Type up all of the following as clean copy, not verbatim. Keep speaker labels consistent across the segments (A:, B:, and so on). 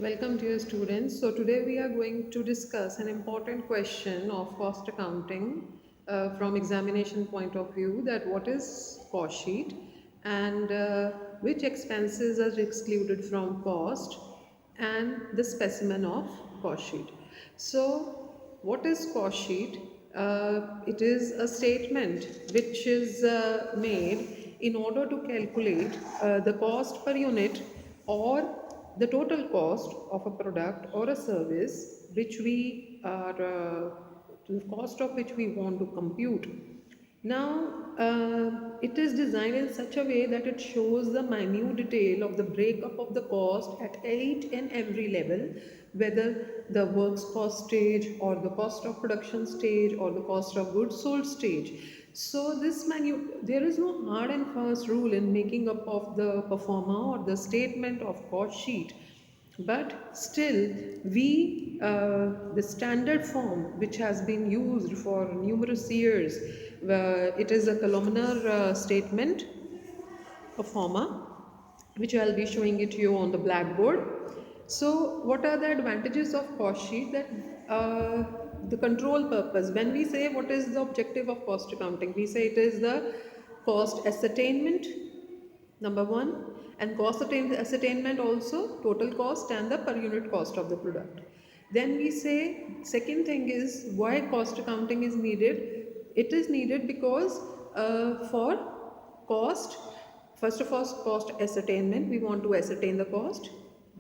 A: Welcome dear students. So today we are going to discuss an important question of cost accounting from examination point of view, that what is cost sheet and which expenses are excluded from cost and the specimen of cost sheet. So what is cost sheet? It is a statement which is made in order to calculate the cost per unit or the total cost of a product or a service which we are the cost of which we want to compute. Now it is designed in such a way that it shows the minute detail of the breakup of the cost at each and every level, whether the works cost stage or the cost of production stage or the cost of goods sold stage. So this there is no hard and fast rule in making up of the performer or the statement of cost sheet, but still we the standard form which has been used for numerous years, it is a columnar statement performer, which I'll be showing it to you on the blackboard. So what are the advantages of cost sheet? That the control purpose, when we say what is the objective of cost accounting, we say it is the cost ascertainment, number one, and cost ascertainment also total cost and the per unit cost of the product. Then we say second thing is why cost accounting is needed. It is needed because for cost, first of all cost ascertainment, we want to ascertain the cost.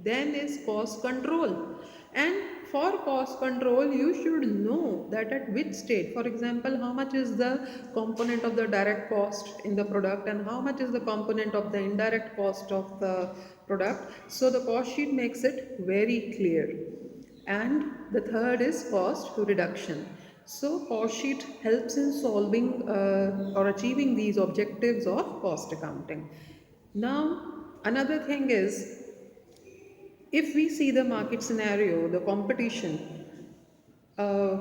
A: Then is cost control, and for cost control you should know that at which state, for example, how much is the component of the direct cost in the product and how much is the component of the indirect cost of the product. So the cost sheet makes it very clear. And the third is cost reduction. So cost sheet helps in solving or achieving these objectives of cost accounting. Now another thing is, if we see the market scenario, the competition, a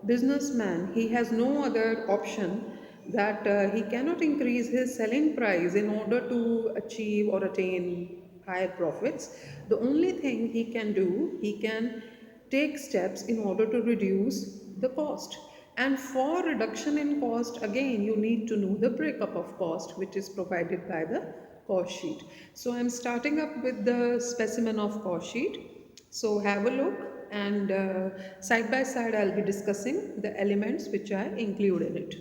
A: businessman, he has no other option that he cannot increase his selling price in order to achieve or attain higher profits. The only thing he can do, he can take steps in order to reduce the cost. And for reduction in cost, again, you need to know the breakup of cost, which is provided by the cost sheet. So I'm starting up with the specimen of cost sheet. So have a look, and side by side I'll be discussing the elements which I include in it.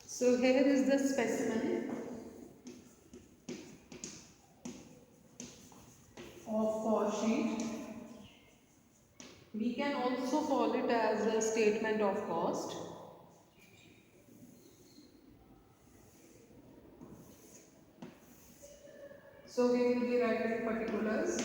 A: So here is the specimen of cost sheet. We can also call it as a statement of cost. So we will be writing particulars.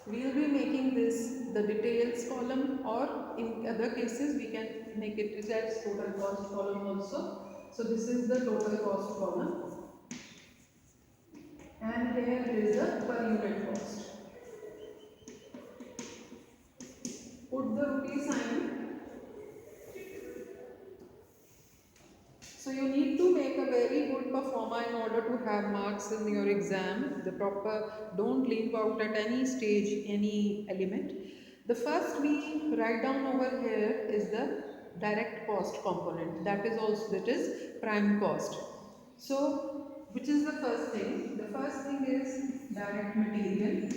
A: We will be making this the details column, or in other cases we can make it as total cost column also. So this is the total cost column, and here is the per unit cost. Put the rupee sign. So you need to make a very good performer in order to have marks in your exam. The proper, don't leave out at any stage any element. The first we write down over here is the direct cost component. That is prime cost. So which is the first thing? The first thing is direct material.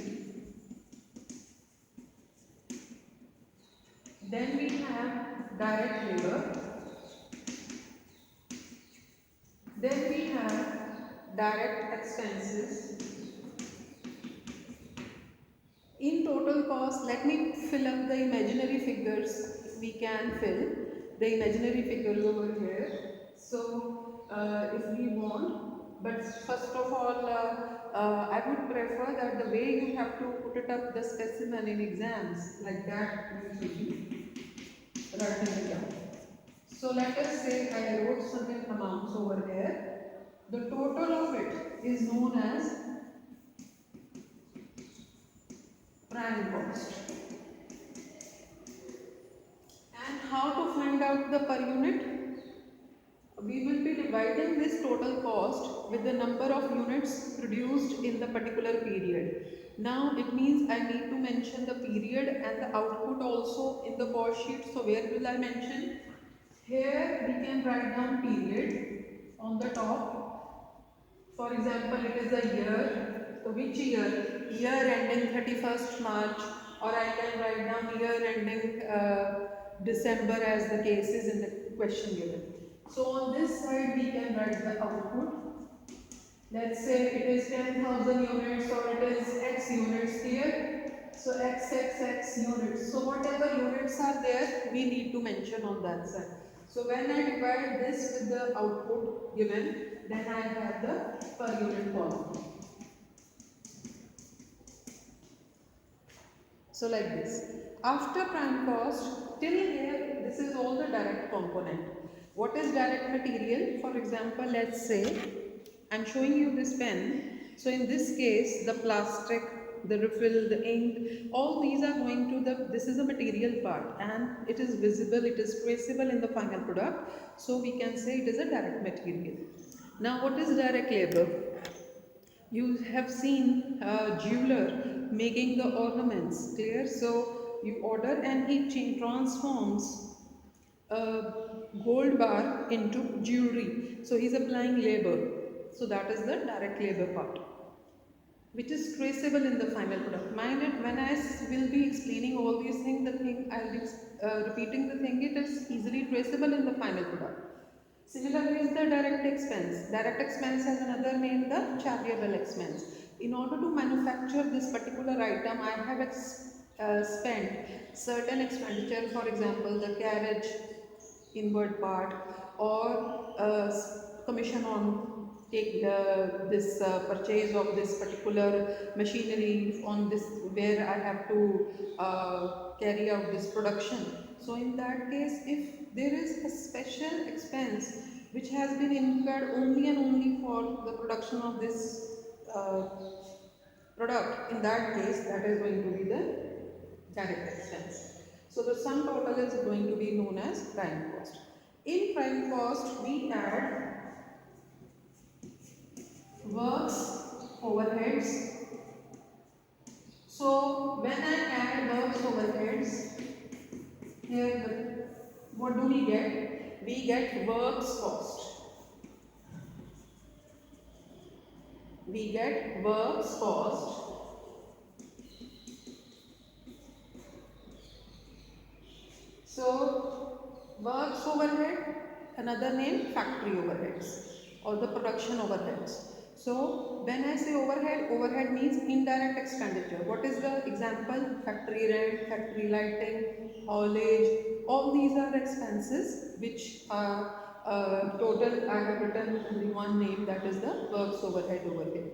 A: Then we have direct labor. Then we have direct expenses. In total cost, let me fill up the imaginary figures. We can fill the imaginary figures over here. So if we want, but first of all, I would prefer that the way you have to put it up the specimen in exams, like that you should be writing it down. So let us say I wrote certain amounts over here. The total of it is known as prime cost. And how to find out the per unit? We will be dividing this total cost with the number of units produced in the particular period. Now it means I need to mention the period and the output also in the cost sheet. So where will I mention? Here we can write down period on the top. For example, it is a year. So which year? Year ending 31st March, or I can write down year ending December as the case is in the question given. So on this side we can write the output. Let's say it is 10,000 units or it is X units here. So X units. So whatever units are there, we need to mention on that side. So when I divide this with the output given, then I have the per unit column. So like this. After prime cost, till here, this is all the direct component. What is direct material? For example, let's say I'm showing you this pen. So in this case, the plastic, the refill, the ink, all these are going to this is the material part and it is visible, it is traceable in the final product. So we can say it is a direct material. Now what is direct labor? You have seen a jeweler making the ornaments, clear? So you order and he transforms a gold bar into jewelry. So he's applying labor. So that is the direct labor part, which is traceable in the final product. Mind it, when I will be explaining all these things, I'll be repeating the thing, it is easily traceable in the final product. Similarly is the direct expense. Direct expense has another name, the chargeable expense. In order to manufacture this particular item, I have spent certain expenditure, for example, the carriage inward part or commission on take this purchase of this particular machinery on this where I have to carry out this production. So in that case, if there is a special expense which has been incurred only and only for the production of this product, in that case that is going to be the direct expense. So the sum total is going to be known as prime cost. In prime cost we add works, overheads. So when I add works, overheads, here what do we get? We get works cost. We get works cost. So works overhead, another name factory overheads or the production overheads. So when I say overhead, overhead means indirect expenditure. What is the example? Factory rent, factory lighting, haulage, all these are expenses which are total. I have written only one name, that is the works overhead over here.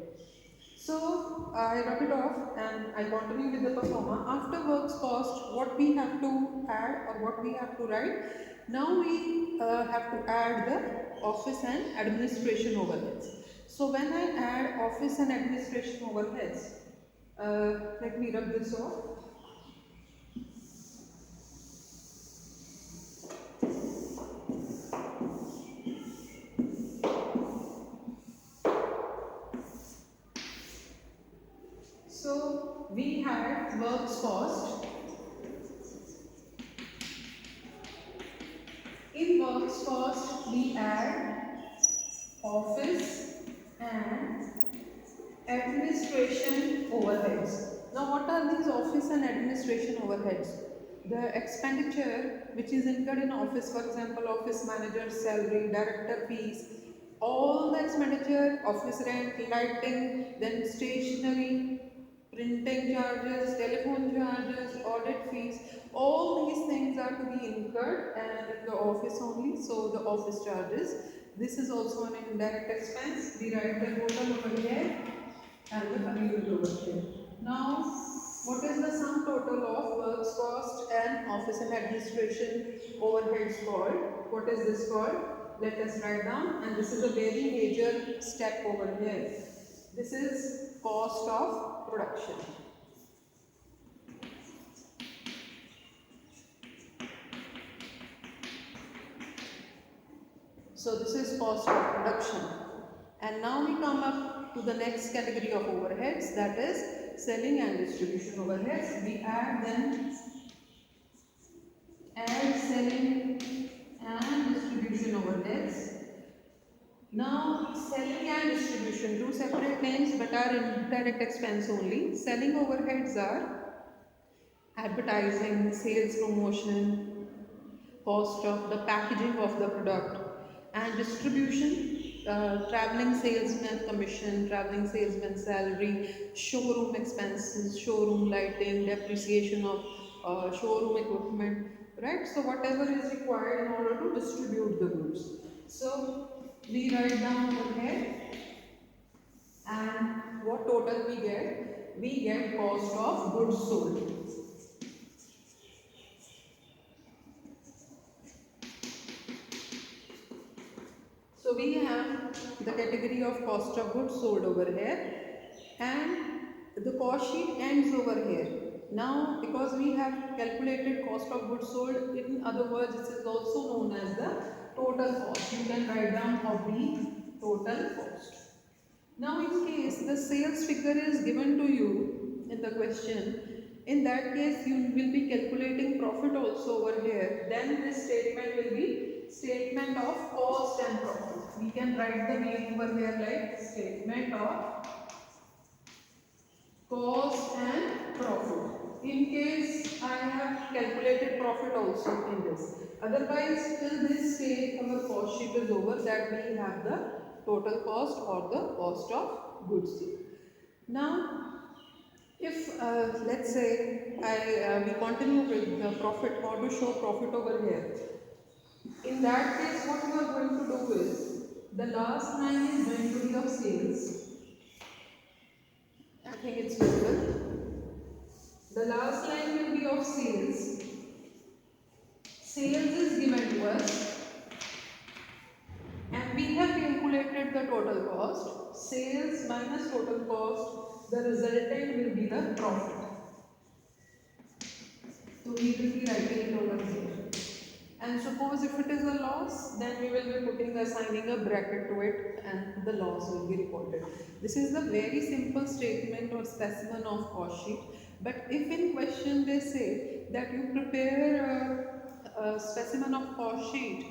A: So I rub it off and I continue with the performer. After works cost, what we have to add or what we have to write? Now we have to add the office and administration overheads. So when I add office and administration overheads, let me rub this off. So we had works cost. In works cost we add office and administration overheads. Now what are these office and administration overheads? The expenditure which is incurred in office, for example office manager's salary, director fees, all the expenditure, office rent, lighting, then stationery, printing charges, telephone charges, audit fees, all these things are to be incurred and in the office only, so the office charges. This is also an indirect expense. We write the total over here and the unit over here. Now, what is the sum total of works cost and office and administration overheads called? What is this called? Let us write down, and this is a very major step over here. This is cost of production. So this is cost of production. And now we come up to the next category of overheads, that is selling and distribution overheads. We add then selling and distribution overheads. Now selling and distribution, two separate names but are indirect expense only. Selling overheads are advertising, sales promotion, cost of the packaging of the product, and distribution, traveling salesman commission, traveling salesman salary, showroom expenses, showroom lighting, depreciation of showroom equipment, right? So whatever is required in order to distribute the goods. So we write down over here, and what total we get? We get cost of goods sold. So we have the category of cost of goods sold over here, and the cost sheet ends over here. Now because we have calculated cost of goods sold, in other words this is also known as the total cost. You can write down of the total cost. Now in case the sales figure is given to you in the question, in that case you will be calculating profit also over here. Then this statement will be statement of cost and profit. We can write the name over here like statement of cost and profit. In case I have calculated profit also in this. Otherwise till this stage our cost sheet is over, that we have the total cost or the cost of goods sold. Now if let's say we continue with the profit, or to show profit over here. In that case what we are going to do is, the last line is going to be of sales. I think it's visible. The last line will be of sales. Sales is given to us and we have calculated the total cost. Sales minus total cost, the resultant will be the profit. So we will be writing it over here. And suppose if it is a loss, then we will be assigning a bracket to it and the loss will be reported. This is the very simple statement or specimen of cost sheet. But if in question they say that you prepare a specimen of cost sheet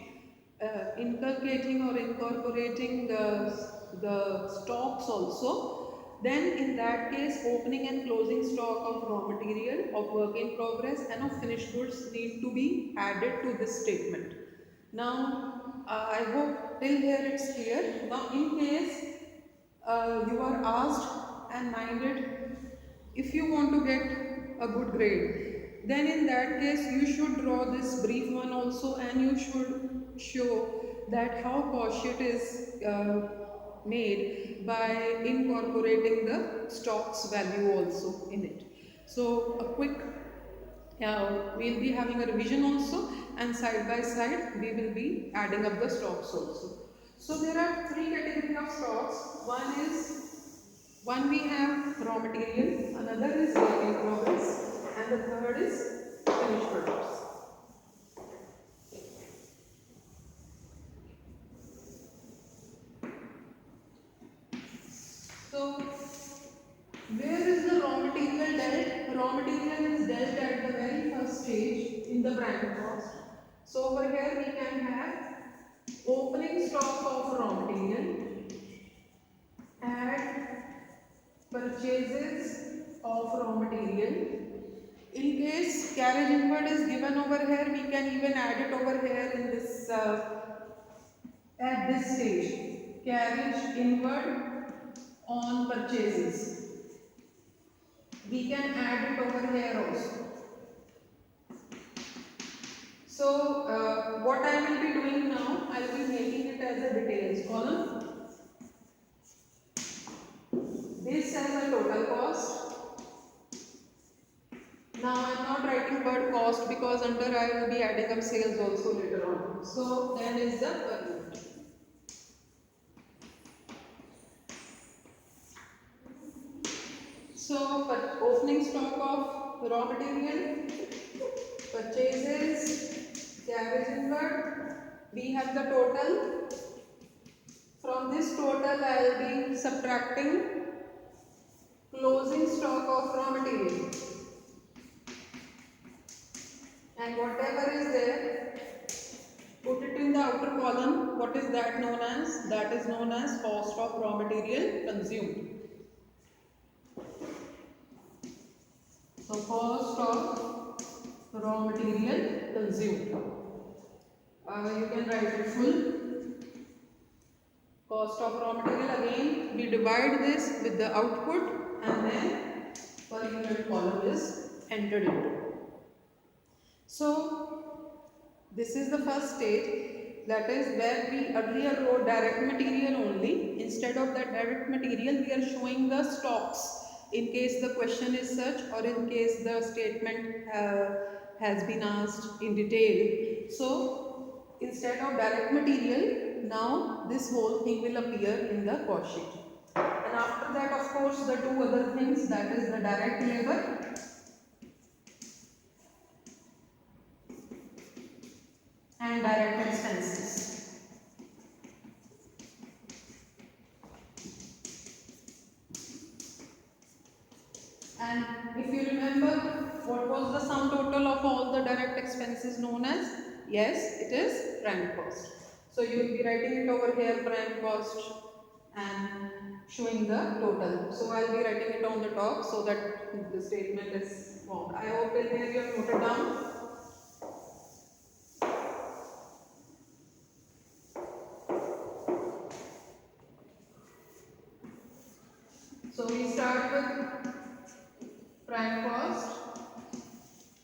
A: inculcating or incorporating the stocks also, then in that case opening and closing stock of raw material, of work in progress and of finished goods need to be added to this statement. Now I hope till here it's clear. Now in case you are asked and minded, if you want to get a good grade, then in that case you should draw this brief one also, and you should show that how cost sheet is made by incorporating the stocks value also in it. So a quick we'll be having a revision also, and side by side we will be adding up the stocks also. So there are three categories of stocks. One we have raw material, another is work in progress, and the third is finished products. So where is the raw material dealt? Raw material is dealt at the very first stage in the brand cost. So over here we can have opening stock of raw material, add purchases of raw material. In case carriage inward is given over here, we can even add it over here in this at this stage. Carriage inward on purchases. We can add it over here also. So what I will be doing now, I will be making it as a details column. This as a total cost. Now I am not writing word cost because under I will be adding up sales also later on. So then is the per unit. So opening stock of raw material, purchases, carriage inward, we have the total from this total I will be subtracting closing stock of raw material, and whatever is there, put it in the outer column. What is that known as? That is known as cost of raw material consumed. So cost of raw material consumed. You can write it full. Cost of raw material, again we divide this with the output and then per unit column is entered into. So this is the first stage, that is where we earlier wrote direct material only. Instead of that direct material, we are showing the stocks in case the question is such, or in case the statement has been asked in detail. So instead of direct material, now this whole thing will appear in the cost sheet. And after that, of course, the two other things, that is the direct labor and direct expenses. And if you remember, what was the sum total of all the direct expenses known as? Yes, it is prime cost. So you will be writing it over here, prime cost, and showing the total. So I will be writing it on the top so that the statement is formed. I hope till here you have noted down. So we start with prime cost.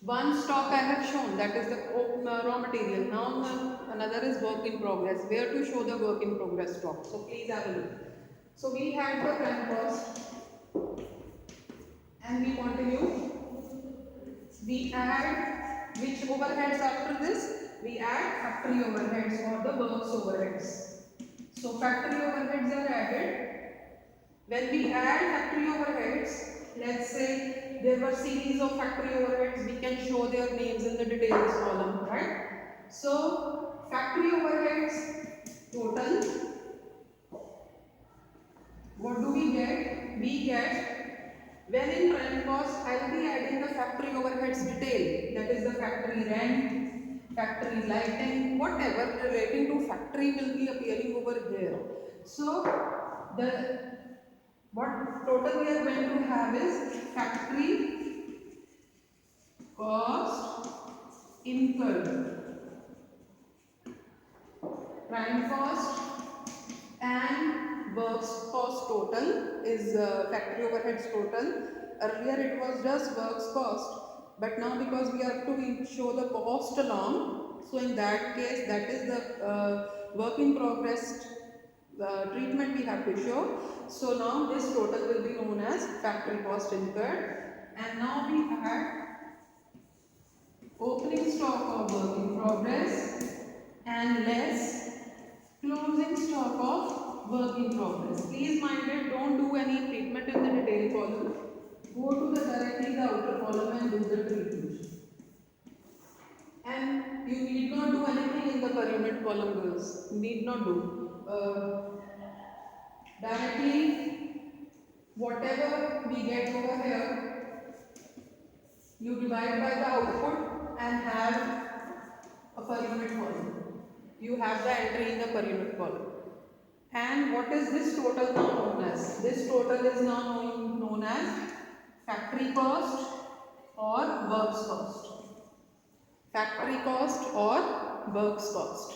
A: One stock I have shown, that is the raw material. Now another is work in progress. Where to show the work in progress stock? So please have a look. So we had the prime cost and we continue. We add which overheads after this? We add factory overheads or the works overheads. So factory overheads are added. When we add factory overheads, let's say there were series of factory overheads, we can show their names in the details column, right? So factory overheads total, what do we get? We get, when in prime cost, I will be adding the factory overheads detail, that is the factory rent, factory lighting, whatever relating to factory will be appearing over here. So what total we are going to have is factory cost incurred, prime cost and works cost total is factory overheads total. Earlier it was just works cost, but now because we have to show the cost along, so in that case that is the work in progress treatment we have to show. So now this total will be known as factory cost incurred, and now we add opening stock of work in progress and less closing stock of work in progress. Please mind it, don't do any treatment in the detail column. Go to directly the outer column and do the treatment. And you need not do anything in the per unit column, girls. Need not do. Directly, whatever we get over here, you divide by the output and have a per unit column. You have the entry in the per unit column. And what is this total now known as? This total is now known as factory cost or works cost. Factory cost or works cost.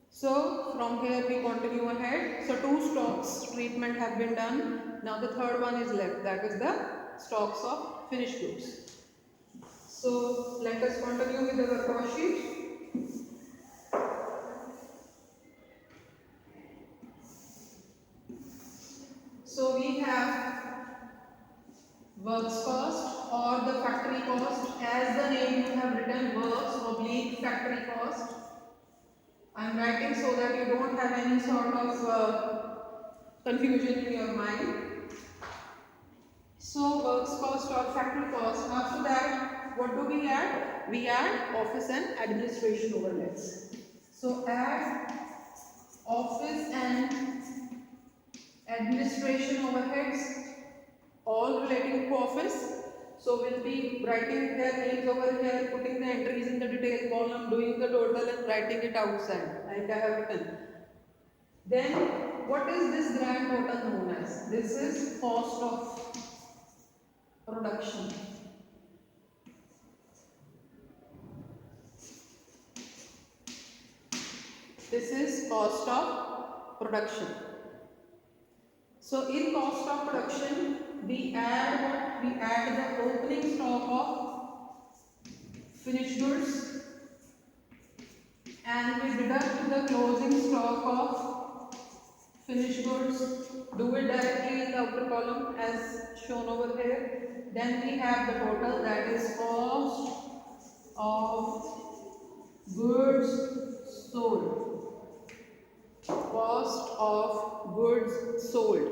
A: So from here we continue ahead. So two stocks treatment have been done. Now the third one is left, that is the stocks of finished goods. So let us continue with our cost sheet. So we have works cost or the factory cost, as the name you have written, works oblique factory cost. I am writing so that you don't have any sort of confusion in your mind. So works cost or factory cost. After that, what do we add? We add office and administration overheads. So add office and administration overheads, all relating to office. So we'll be writing their names over here, putting the entries in the detail column, doing the total and writing it outside like I have written. Then what is this grand total known as? This is cost of production. This is cost of production. So in cost of production, we add what? We add the opening stock of finished goods and we deduct the closing stock of finished goods. Do it directly in the outer column as shown over here. Then we have the total, that is cost of goods sold. Cost of goods sold.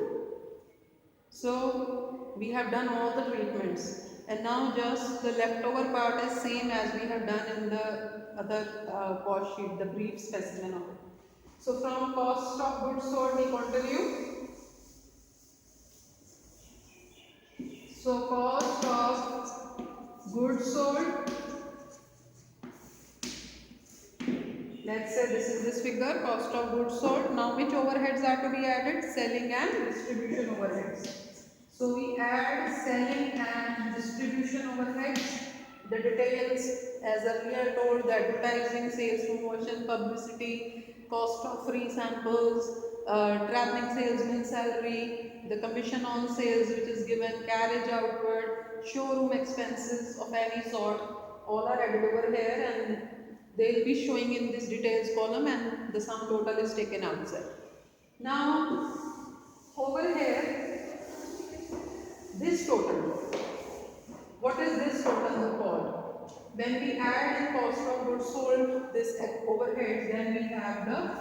A: So we have done all the treatments and now just the leftover part is same as we have done in the other cost sheet, the brief specimen of it. So from cost of goods sold we continue. So cost of goods sold, let's say this is this figure, cost of goods sold. Now which overheads are to be added? Selling and distribution overheads. So we add selling and distribution overheads. The details as earlier told, the advertising, sales promotion, publicity, cost of free samples, traveling salesman salary, the commission on sales which is given, carriage outward, showroom expenses of any sort, all are added over here and they will be showing in this details column and the sum total is taken outside. Now over here, this total, what is this total called? When we add in cost of goods sold this overhead, then we have the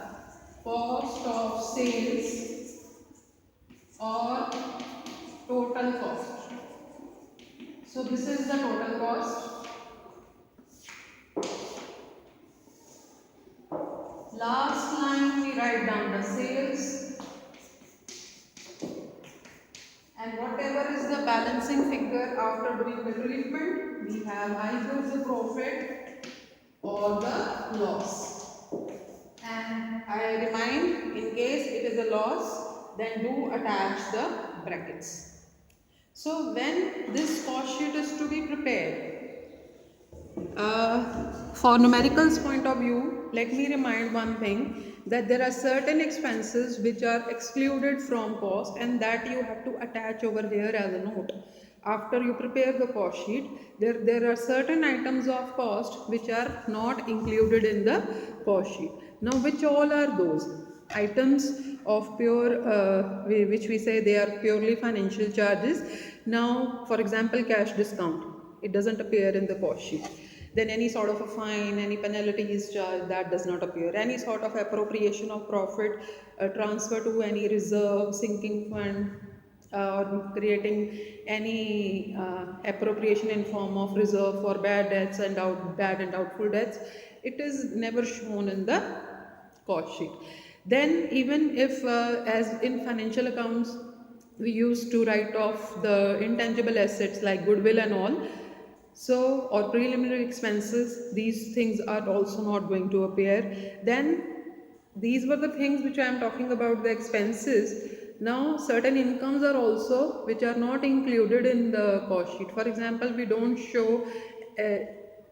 A: cost of sales or total cost. So this is the total cost. Last line we write down the sales and whatever is the balancing figure after doing the treatment, we have either the profit or the loss. And I remind, in case it is a loss, then do attach the brackets. So when this cost sheet is to be prepared, for numericals point of view, let me remind one thing, that there are certain expenses which are excluded from cost and that you have to attach over here as a note. After you prepare the cost sheet, there are certain items of cost which are not included in the cost sheet. Now which all are those? Items of pure, which we say they are purely financial charges. Now for example, cash discount, it doesn't appear in the cost sheet. Then any sort of a fine, any penalty is charged, that does not appear. Any sort of appropriation of profit, transfer to any reserve, sinking fund, or creating any appropriation in form of reserve for bad debts and bad and doubtful debts, it is never shown in the cost sheet. Then even if as in financial accounts we used to write off the intangible assets like goodwill and all, so or preliminary expenses, these things are also not going to appear. Then these were the things which I am talking about, the expenses. Now certain incomes are also which are not included in the cost sheet. For example, we don't show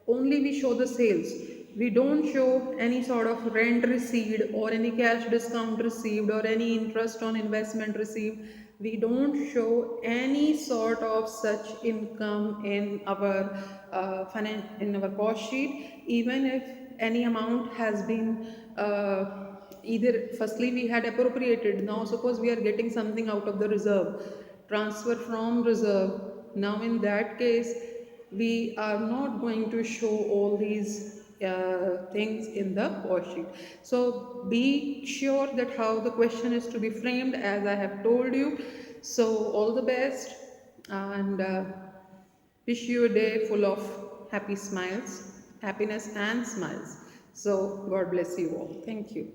A: only we show the sales. We don't show any sort of rent received or any cash discount received or any interest on investment received. We don't show any sort of such income in our in our cost sheet, even if any amount has been either firstly we had appropriated. Now suppose we are getting something out of the reserve, transfer from reserve. Now in that case we are not going to show all these things in the cost sheet. So be sure that how the question is to be framed as I have told you. So all the best and wish you a day full of happiness and smiles. So God bless you all. Thank you.